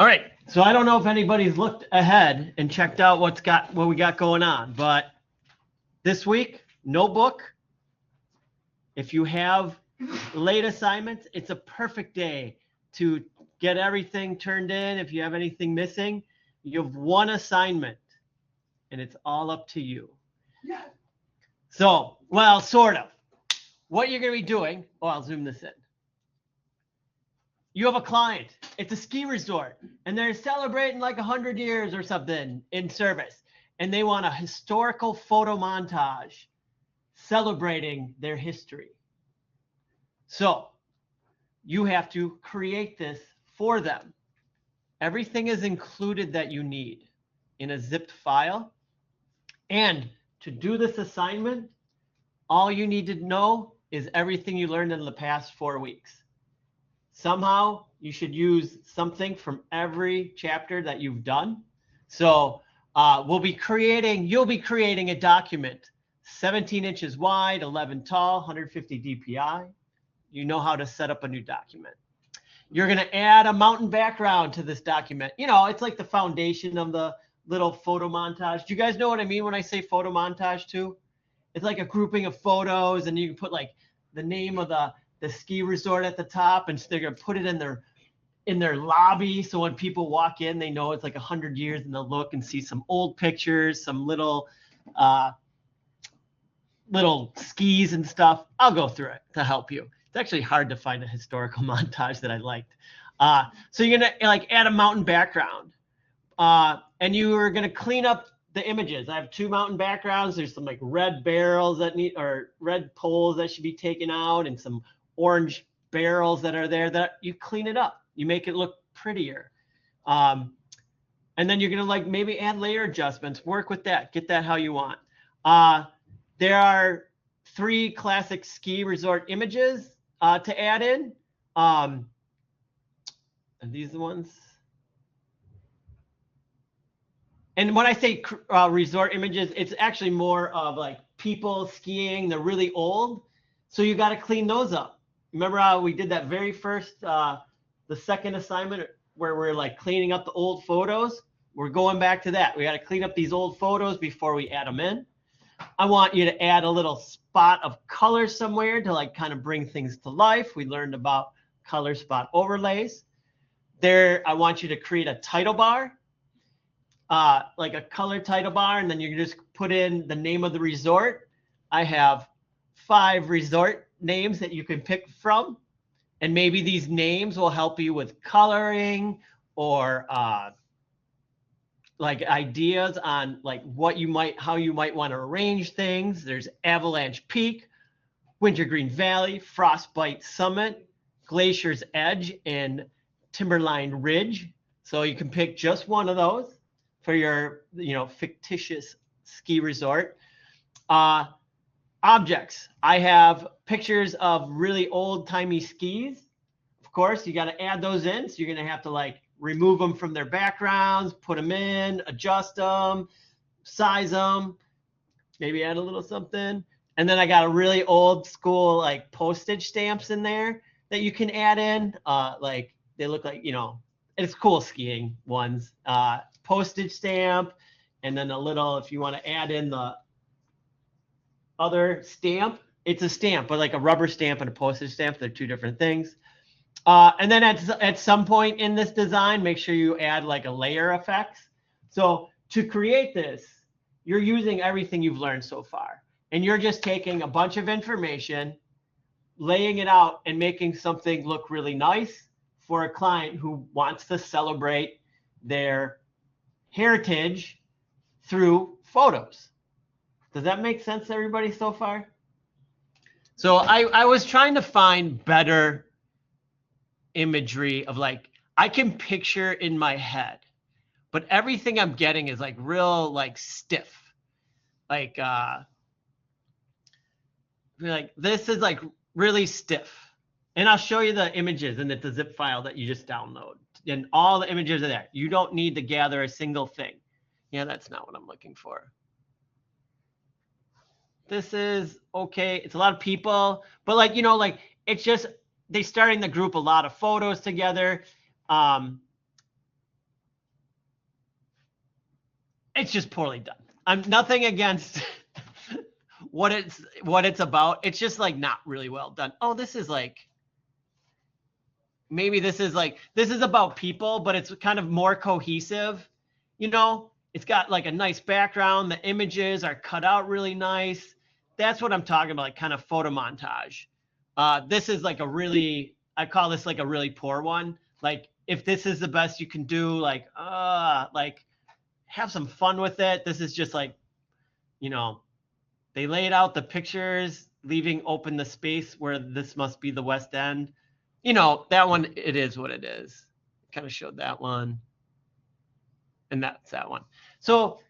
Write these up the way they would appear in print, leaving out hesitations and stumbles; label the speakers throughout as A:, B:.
A: All right. So I don't know if anybody's looked ahead and checked out what we got going on, but this week, no book. If you have late assignments, it's a perfect day to get everything turned in. If you have anything missing, you have one assignment and it's all up to you.
B: Yeah.
A: So, well, sort of. What you're going to be doing, I'll zoom this in. You have a client. It's a ski resort, and they're celebrating like 100 years or something in service, and they want a historical photo montage celebrating their history. So you have to create this for them. Everything is included that you need in a zipped file. And to do this assignment, all you need to know is everything you learned in the past 4 weeks. Somehow you should use something from every chapter that you've done. So you'll be creating a document 17 inches wide, 11 tall, 150 DPI. You know how to set up a new document. You're going to add a mountain background to this document. You know, it's like the foundation of the little photo montage. Do you guys know what I mean when I say photo montage too? It's like a grouping of photos, and you can put like the name of the ski resort at the top, and so they're going to put it in their lobby. So when people walk in, they know it's like 100 years, and they'll look and see some old pictures, some little skis and stuff. I'll go through it to help you. It's actually hard to find a historical montage that I liked. So you're going to like add a mountain background, and you are going to clean up the images. I have 2 mountain backgrounds. There's some like red barrels or red poles that should be taken out, and some orange barrels that are there that you clean it up. You make it look prettier. And then you're going to like maybe add layer adjustments, work with that, get that how you want. There are 3 classic ski resort images to add in. Are these the ones? And when I say resort images, it's actually more of like people skiing. They're really old. So you got to clean those up. Remember how we did that very first, the second assignment where we're like cleaning up the old photos? We're going back to that. We got to clean up these old photos before we add them in. I want you to add a little spot of color somewhere to like kind of bring things to life. We learned about color spot overlays. There, I want you to create a title bar, like a color title bar, and then you can just put in the name of the resort. I have 5 resort names that you can pick from, and maybe these names will help you with coloring or like ideas on like how you might want to arrange things. There's Avalanche Peak, Wintergreen Valley, Frostbite Summit, Glacier's Edge, and Timberline Ridge. So you can pick just one of those for your, fictitious ski resort. Objects. I have pictures of really old-timey skis. Of course, you got to add those in. So you're going to have to like remove them from their backgrounds, put them in, adjust them, size them, maybe add a little something. And then I got a really old school like postage stamps in there that you can add in. Like they look like, it's cool skiing ones. Postage stamp, and then a little, if you want to add in the other stamp, it's a stamp, but like a rubber stamp and a postage stamp, they're 2 different things. And then at some point in this design, make sure you add like a layer effects. So to create this, you're using everything you've learned so far, and you're just taking a bunch of information, laying it out, and making something look really nice for a client who wants to celebrate their heritage through photos. Does that make sense to everybody so far? So I was trying to find better imagery of like, I can picture in my head, but everything I'm getting is like real like stiff. Like this is like really stiff. And I'll show you the images in the zip file that you just download. And all the images are there. You don't need to gather a single thing. Yeah, that's not what I'm looking for. This is okay. It's a lot of people, but like, it's just, they starting to group a lot of photos together. It's just poorly done. I'm nothing against what it's about. It's just like not really well done. Oh, this is like, maybe this is about people, but it's kind of more cohesive. You know, it's got like a nice background. The images are cut out really nice. That's what I'm talking about, like kind of photo montage. This is like I call this like a really poor one. Like if this is the best you can do, like have some fun with it. This is just like, you know, they laid out the pictures, leaving open the space where this must be the West End. You know, that one, it is what it is. Kind of showed that one. And that's that one. So,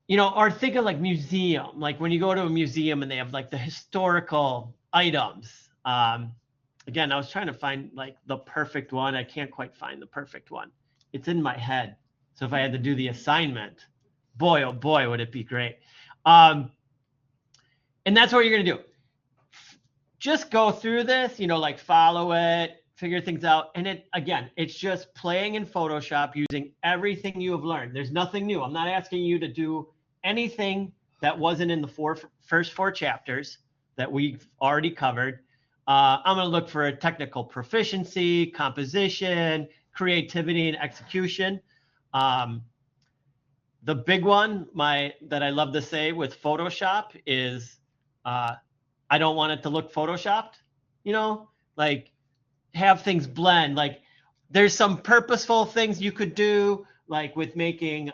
A: you know, or think of like museum, like when you go to a museum and they have like the historical items. Again, I was trying to find like the perfect one. I can't quite find the perfect one. It's in my head. So if I had to do the assignment, boy, oh boy, would it be great. And that's what you're going to do. Just go through this, you know, like follow it, figure things out. And it's just playing in Photoshop using everything you have learned. There's nothing new. I'm not asking you to do anything that wasn't in the first four chapters that we've already covered. I'm going to look for a technical proficiency, composition, creativity, and execution. The big one that I love to say with Photoshop is I don't want it to look Photoshopped, you know, like have things blend. Like there's some purposeful things you could do, like with making,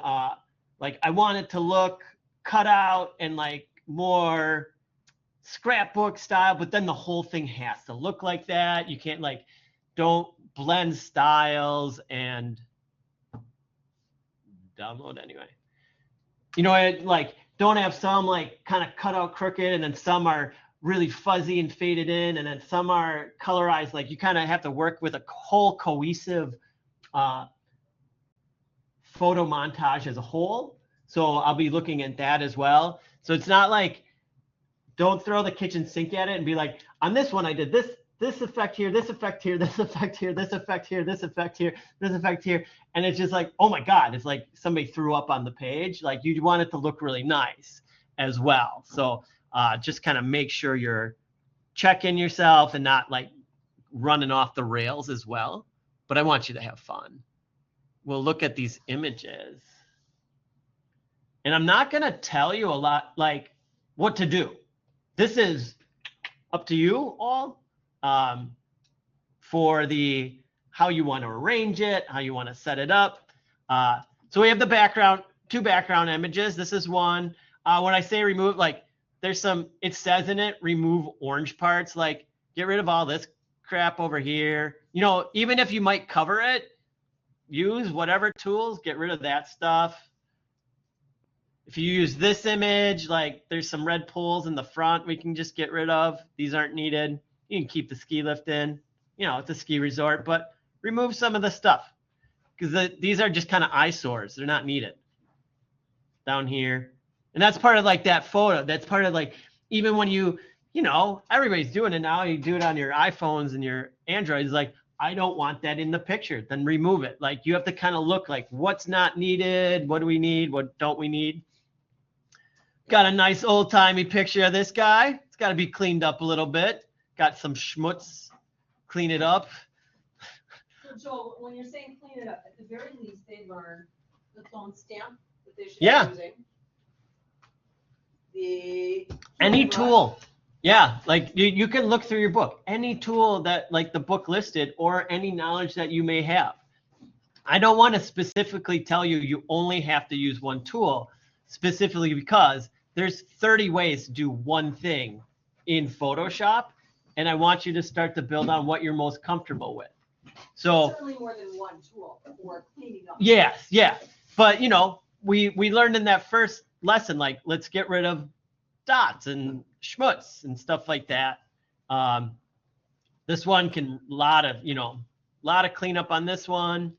A: like I want it to look cut out and like more scrapbook style, but then the whole thing has to look like that. You can't don't blend styles and download anyway. You know, don't have some kind of cut out crooked and then some are really fuzzy and faded in and then some are colorized. Like you kind of have to work with a whole cohesive photo montage as a whole. So I'll be looking at that as well. So it's not like, don't throw the kitchen sink at it and be like, on this one I did this effect here, this effect here, this effect here, this effect here, this effect here, this effect here. And it's just like, oh my God, it's like somebody threw up on the page. Like you want it to look really nice as well. So just kind of make sure you're checking yourself and not like running off the rails as well. But I want you to have fun. We'll look at these images. And I'm not going to tell you a lot like what to do. This is up to you all. For how you want to arrange it, how you want to set it up. So we have the background, two background images. This is one. When I say remove, like there's some, it says in it, remove orange parts, like get rid of all this crap over here. You know, even if you might cover it, use whatever tools, get rid of that stuff. If you use this image, like there's some red pulls in the front we can just get rid of. These aren't needed. You can keep the ski lift in. You know, it's a ski resort, but remove some of the stuff because these are just kind of eyesores. They're not needed down here. And that's part of like that photo. That's part of like, even when you know, everybody's doing it now. You do it on your iPhones and your Androids. Like, I don't want that in the picture. Then remove it. Like you have to kind of look like what's not needed. What do we need? What don't we need? Got a nice old timey picture of this guy. It's got to be cleaned up a little bit. Got some schmutz, clean it up.
B: So Joel, when you're saying clean it up, at the very least, they learn the phone stamp that they should be using.
A: Any tool. Yeah, like you can look through your book. Any tool that like the book listed or any knowledge that you may have. I don't want to specifically tell you only have to use one tool, specifically because there's 30 ways to do one thing in Photoshop. And I want you to start to build on what you're most comfortable with. So
B: certainly more than one tool for cleaning up.
A: Yes, yeah. But you know, we learned in that first lesson, like let's get rid of dots and schmutz and stuff like that. This one can lot of cleanup on this one.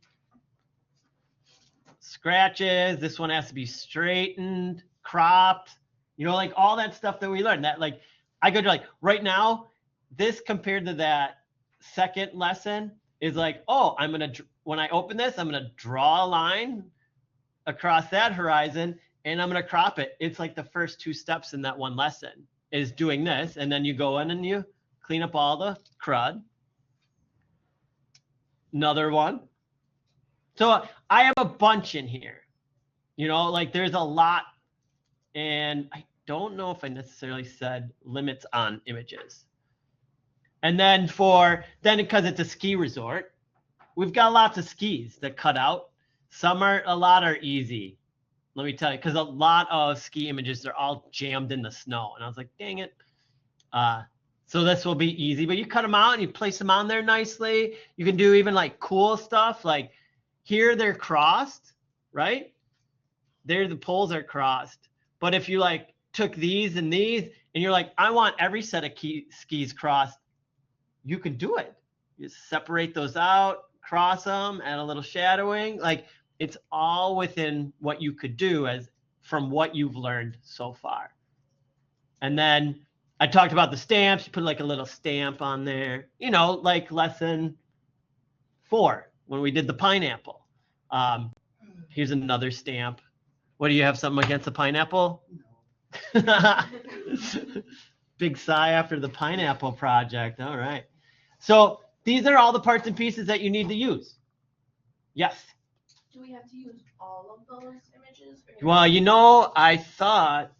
A: Scratches. This one has to be straightened, cropped. You know, like all that stuff that we learned. That like I go to like right now. This compared to that second lesson is like, oh, when I open this, I'm going to draw a line across that horizon, and I'm going to crop it. It's like the first 2 steps in that one lesson is doing this. And then you go in and you clean up all the crud. Another one. So I have a bunch in here, you know, like there's a lot, and I don't know if I necessarily said limits on images. And then because it's a ski resort, we've got lots of skis that cut out. A lot are easy. Let me tell you, because a lot of ski images, they're all jammed in the snow. And I was like, dang it. So this will be easy, but you cut them out and you place them on there nicely. You can do even like cool stuff. Like here they're crossed, right? There the poles are crossed. But if you like took these and you're like, I want every set of skis crossed, you can do it. You separate those out, cross them, add a little shadowing. Like it's all within what you could do from what you've learned so far. And then I talked about the stamps. You put like a little stamp on there, you know, like lesson 4 when we did the pineapple. Here's another stamp. What, do you have something against the pineapple? No. Big sigh after the pineapple project. All right. So these are all the parts and pieces that you need to use. Yes.
C: Do we have to use all of those images?
A: Well, you know, I thought,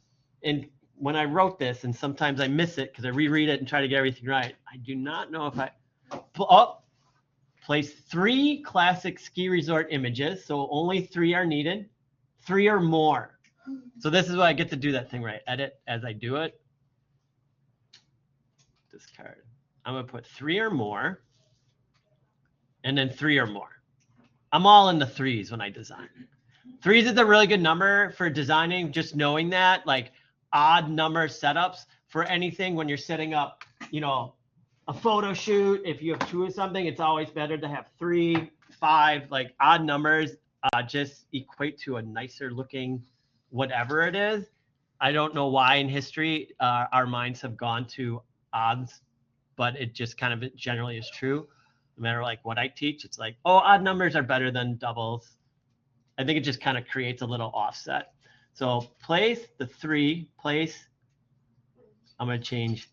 A: and when I wrote this, and sometimes I miss it because I reread it and try to get everything right. I do not know if place 3 classic ski resort images. So only 3 are needed, 3 or more. So this is why I get to do that thing right. Edit as I do it. Discard. I'm going to put 3 or more, and then 3 or more. I'm all in the 3s when I design. 3s is a really good number for designing, just knowing that, like odd number setups for anything when you're setting up, you know, a photo shoot. If you have 2 or something, it's always better to have 3, 5, like odd numbers just equate to a nicer looking whatever it is. I don't know why in history our minds have gone to odds, but it just kind of generally is true. No matter like what I teach, it's like, oh, odd numbers are better than doubles. I think it just kind of creates a little offset. So place the 3, place, I'm going to change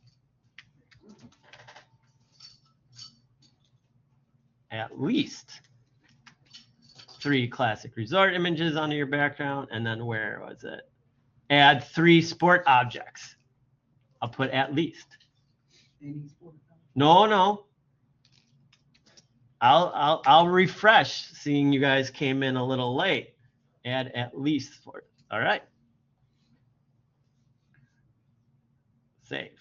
A: at least 3 classic resort images onto your background. And then where was it? Add 3 sport objects. I'll put at least. No. I'll refresh, seeing you guys came in a little late. Add at least 4. All right. Save.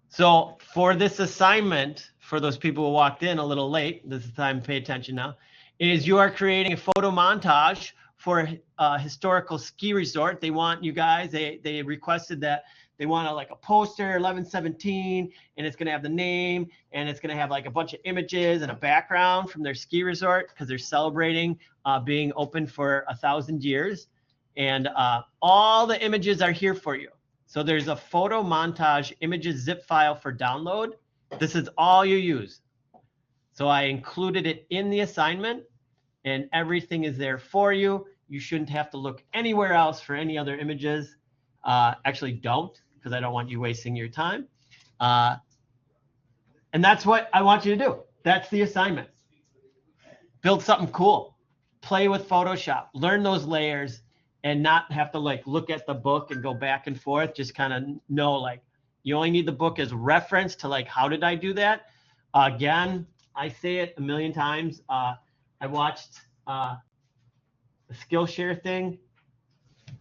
A: So for this assignment, for those people who walked in a little late, this is time to pay attention now, is you are creating a photo montage for a historical ski resort. They want you guys, they requested that they want like a poster, 1117, and it's going to have the name, and it's going to have like a bunch of images and a background from their ski resort because they're celebrating being open for 1,000 years. And all the images are here for you. So there's a photo montage images zip file for download. This is all you use. So I included it in the assignment, and everything is there for you. You shouldn't have to look anywhere else for any other images. Actually, don't, because I don't want you wasting your time. And that's what I want you to do. That's the assignment. Build something cool. Play with Photoshop. Learn those layers and not have to like look at the book and go back and forth. Just kind of know, like, you only need the book as reference to like, how did I do that? Again, I say it a million times. I watched a Skillshare thing,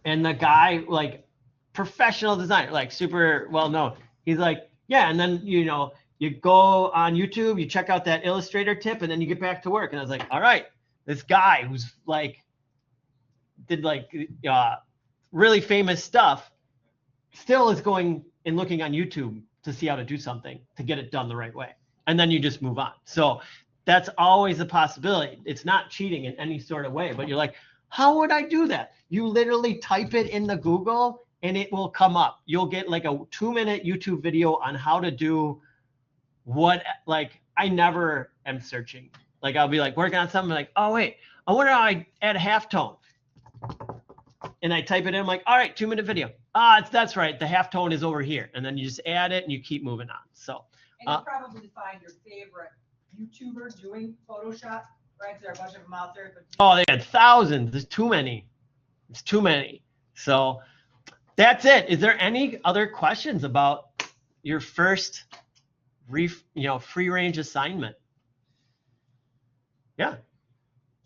A: and the guy, like, professional designer, like super well known, he's like, yeah, and then, you know, you go on YouTube, you check out that Illustrator tip, and then you get back to work. And I was like, all right, this guy who's like did like really famous stuff still is going and looking on YouTube to see how to do something to get it done the right way. And then you just move on. So that's always a possibility. It's not cheating in any sort of way, but you're like, how would I do that? You literally type it in the Google and it will come up. You'll get like a 2-minute YouTube video on how to do what, like, I never am searching. Like, I'll be like working on something like, oh wait, I wonder how I add a halftone. and I type it in. I'm like, all right, 2-minute video. That's right. The halftone is over here. And then you just add it and you keep moving on. So,
B: And you probably find your favorite YouTuber doing Photoshop, right? There are a bunch of them out there, but.
A: oh, they had thousands. There's too many. It's too many. So that's it. Is there any other questions about your first free range assignment? Yeah.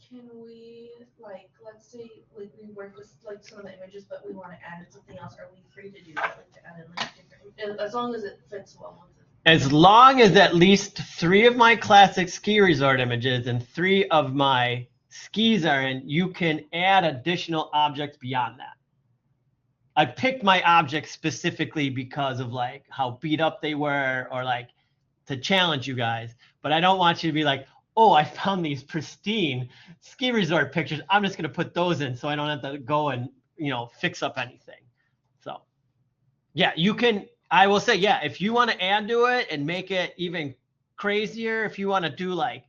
C: Can we, like, let's say, like, we work with, like, some of the images, but we want to add in something else, are we free to do that, like, to add in, like, different, as long as it fits well with it?
A: As long as at least 3 of my classic ski resort images and 3 of my skis are in, you can add additional objects beyond that. I picked my objects specifically because of like how beat up they were, or like to challenge you guys. But I don't want you to be like, oh, I found these pristine ski resort pictures. I'm just going to put those in so I don't have to go and, fix up anything. So yeah, you can, I will say, yeah, if you want to add to it and make it even crazier, if you want to do like,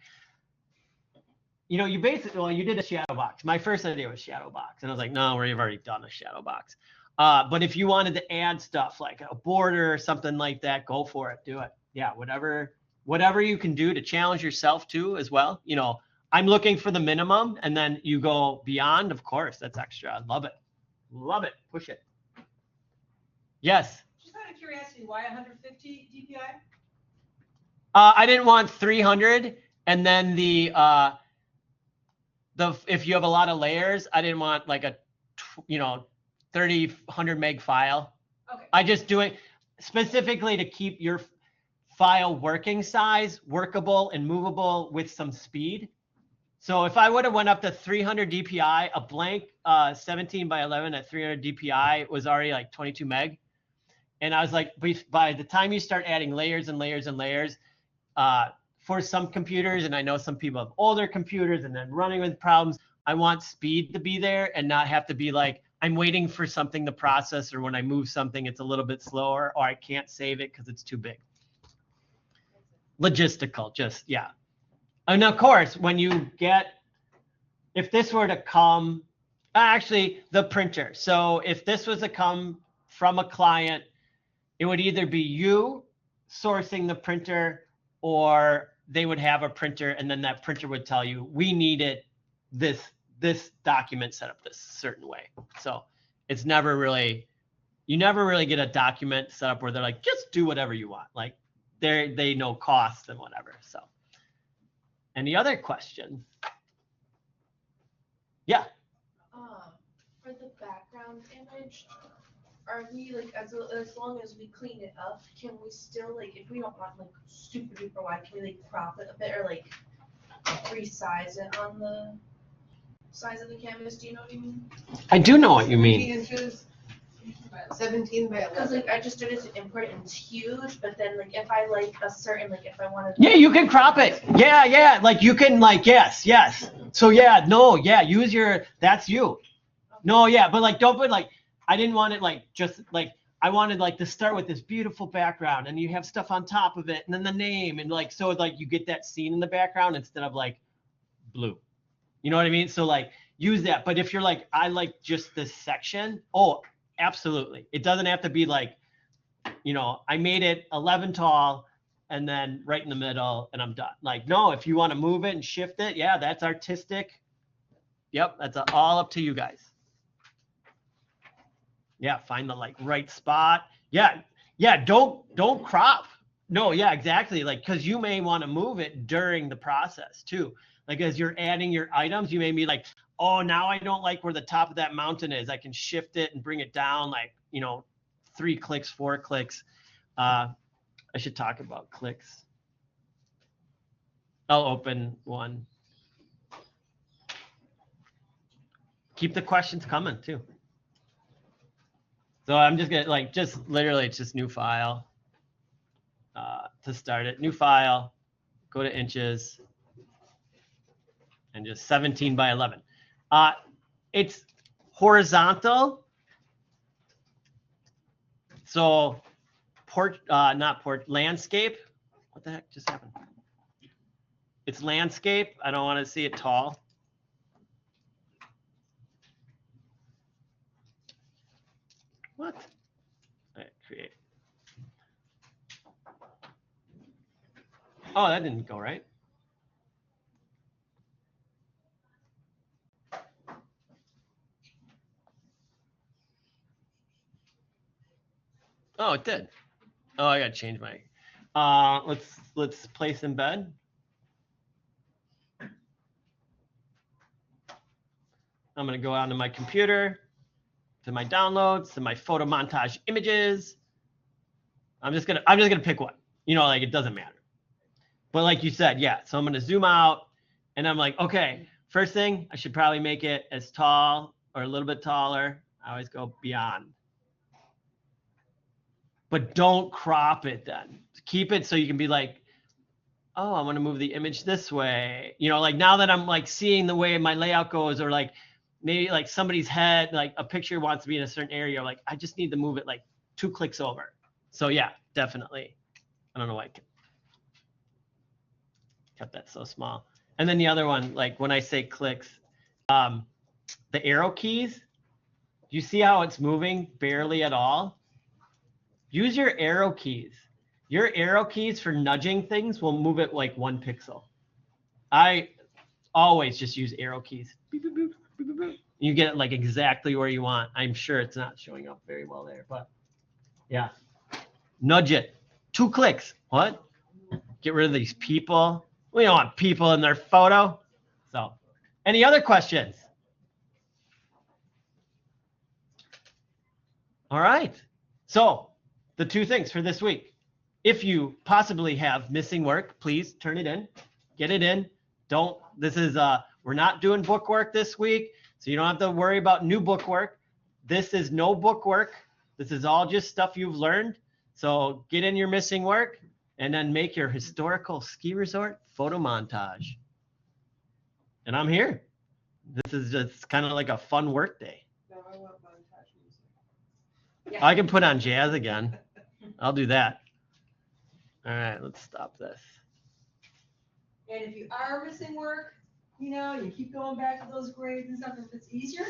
A: you basically, well, you did a shadow box. My first idea was shadow box. And I was like, no, we've already done a shadow box. But if you wanted to add stuff like a border or something like that, go for it. Do it. Yeah, whatever you can do to challenge yourself too as well. I'm looking for the minimum, and then you go beyond. Of course, that's extra. I love it. Love it. Push it. Yes.
B: Just out of curiosity, why 150 DPI?
A: I didn't want 300, and then if you have a lot of layers, I didn't want like a 100 meg file.
B: Okay.
A: I just do it specifically to keep your file working size workable and movable with some speed. So if I would have went up to 300 DPI, a blank 17 by 11 at 300 DPI was already like 22 meg. And I was like, by the time you start adding layers and layers and layers, for some computers, and I know some people have older computers and then running with problems, I want speed to be there and not have to be like, I'm waiting for something to process, or when I move something, it's a little bit slower, or I can't save it because it's too big. Logistical, just, yeah. And of course, when you if this were to come, actually the printer. So if this was to come from a client, it would either be you sourcing the printer, or they would have a printer, and then that printer would tell you, we need it, this document set up this certain way. So it's never really, you never really get a document set up where they're like, just do whatever you want. Like they know costs and whatever. So any other questions? Yeah.
C: For the background image, are we like, as long as we clean it up, can we still, like, if we don't want like super duper wide, can we like crop it a bit, or like resize it on the size of the canvas? Do you know what I mean?
A: I do know what you mean.
D: 17 inches, 17 by 11.
C: Because like I just started to import it and it's huge, but then like if I like a certain, like if I wanted.
A: Yeah, you can crop it. Yeah. Like you can like, yes. So yeah, no, yeah, use your, that's you. No, yeah, but like don't put like, I didn't want it like just like, I wanted like to start with this beautiful background, and you have stuff on top of it, and then the name, and like, so like you get that scene in the background instead of like blue. You know what I mean? So like use that. But if you're like, I like just this section, oh, absolutely. It doesn't have to be like, I made it 11 tall and then right in the middle and I'm done. Like, no, if you want to move it and shift it, yeah, that's artistic. Yep, that's all up to you guys. Yeah, find the like right spot. Yeah, don't crop. No, yeah, exactly. Like, because you may want to move it during the process too. Like as you're adding your items, you may be like, oh, now I don't like where the top of that mountain is. I can shift it and bring it down like, 3 clicks, 4 clicks. I should talk about clicks. I'll open one. Keep the questions coming too. So I'm just gonna like, literally it's just new file to start it. New file, go to inches, and just 17 by 11. It's horizontal. So landscape. What the heck just happened? It's landscape. I don't want to see it tall. Oh, that didn't go right. Oh, it did. Oh, I gotta change my. Let's place in bed. I'm gonna go onto my computer, to my downloads, to my photo montage images. I'm just gonna pick one. You know, like it doesn't matter. But like you said, yeah. So I'm gonna zoom out, and I'm like, okay. First thing, I should probably make it as tall or a little bit taller. I always go beyond. But don't crop it then. Keep it so you can be like, oh, I want to move the image this way. You know, like now that I'm like seeing the way my layout goes, or like maybe like somebody's head, like a picture wants to be in a certain area, like I just need to move it like 2 clicks over. So yeah, definitely. I don't know why I kept that so small. And then the other one, like when I say clicks, the arrow keys, do you see how it's moving barely at all? Use your arrow keys. Your arrow keys for nudging things will move it like 1 pixel. I always just use arrow keys. Beep, beep, beep, beep, beep, beep. You get it like exactly where you want. I'm sure it's not showing up very well there, but yeah. Nudge it. 2 clicks. What? Get rid of these people. We don't want people in their photo. So, any other questions? All right. So, the 2 things for this week. If you possibly have missing work, please turn it in. Get it in. We're not doing book work this week, so you don't have to worry about new book work. This is no book work. This is all just stuff you've learned. So get in your missing work and then make your historical ski resort photo montage. And I'm here. This is just kind of like a fun work day.
D: No, I want montage music.
A: I can put on jazz again. I'll do that. All right, let's stop this.
B: And if you are missing work, you know, you keep going back to those grades and stuff, if it's easier,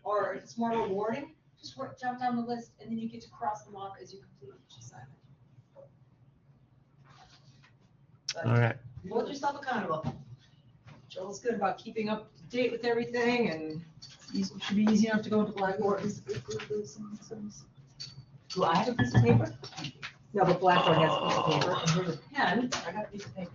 B: or if it's more rewarding, just jump down the list, and then you get to cross them off as you complete each assignment. But
A: All right.
B: hold yourself accountable. Joel's good about keeping up to date with everything, and it should be easy enough to go into Blackboard. Do I have a piece of paper? No, but Blackboard has a piece of paper, and here's a pen. I got a piece of paper.